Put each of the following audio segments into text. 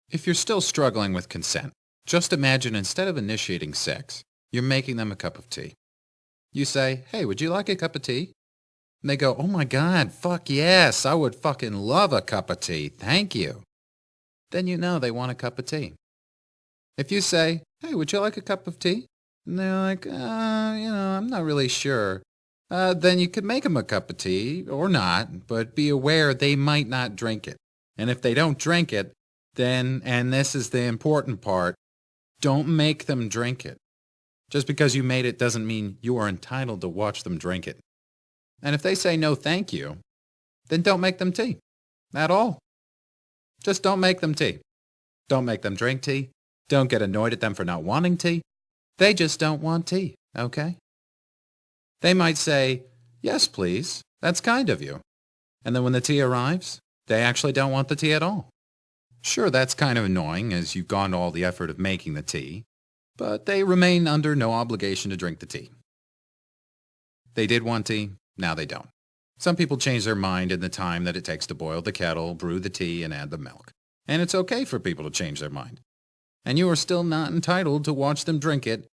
If you're still struggling with consent, just imagine instead of initiating sex, you're making them a cup of tea. You say, "Hey, would you like a cup of tea?" And they go, "Oh my God, fuck yes, I would fucking love a cup of tea. Thank you." Then you know they want a cup of tea. If you say, "Hey, would you like a cup of tea?" And they're like, I'm not really sure. Then you could make them a cup of tea or not, but be aware they might not drink it. And if they don't drink it, then, and this is the important part, don't make them drink it. Just because you made it doesn't mean you are entitled to watch them drink it. And if they say no thank you, then don't make them tea. At all. Just don't make them tea. Don't make them drink tea. Don't get annoyed at them for not wanting tea. They just don't want tea, okay? They might say, "Yes, please. That's kind of you." And then when the tea arrives, they actually don't want the tea at all. Sure, that's kind of annoying as you've gone to all the effort of making the tea, but they remain under no obligation to drink the tea. They did want tea, now they don't. Some people change their mind in the time that it takes to boil the kettle, brew the tea, and add the milk. And it's okay for people to change their mind. And you are still not entitled to watch them drink it.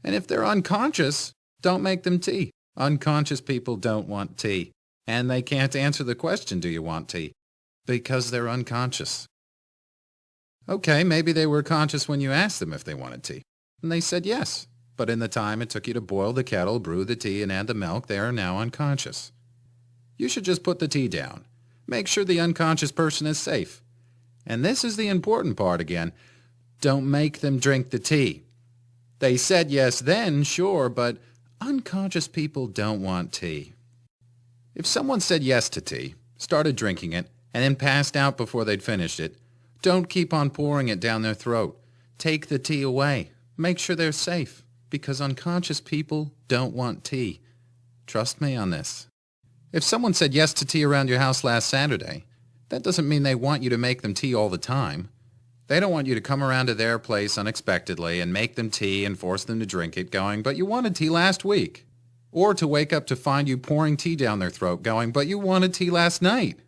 And if they're unconscious, don't make them tea. Unconscious people don't want tea. And they can't answer the question, "Do you want tea?" because they're unconscious. Okay, maybe they were conscious when you asked them if they wanted tea. And they said yes. But in the time it took you to boil the kettle, brew the tea, and add the milk, they are now unconscious. You should just put the tea down. Make sure the unconscious person is safe. And this is the important part again. Don't make them drink the tea. They said yes then, sure, but unconscious people don't want tea. If someone said yes to tea, started drinking it, and then passed out before they'd finished it, don't keep on pouring it down their throat. Take the tea away. Make sure they're safe, because unconscious people don't want tea. Trust me on this. If someone said yes to tea around your house last Saturday, that doesn't mean they want you to make them tea all the time. They don't want you to come around to their place unexpectedly and make them tea and force them to drink it going, "But you wanted tea last week." Or to wake up to find you pouring tea down their throat going, "But you wanted tea last night."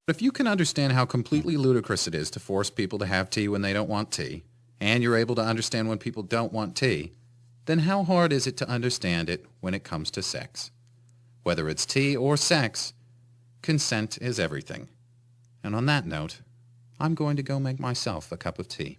But if you can understand how completely ludicrous it is to force people to have tea when they don't want tea, and you're able to understand when people don't want tea, then how hard is it to understand it when it comes to sex? Whether it's tea or sex, consent is everything. And on that note, I'm going to go make myself a cup of tea.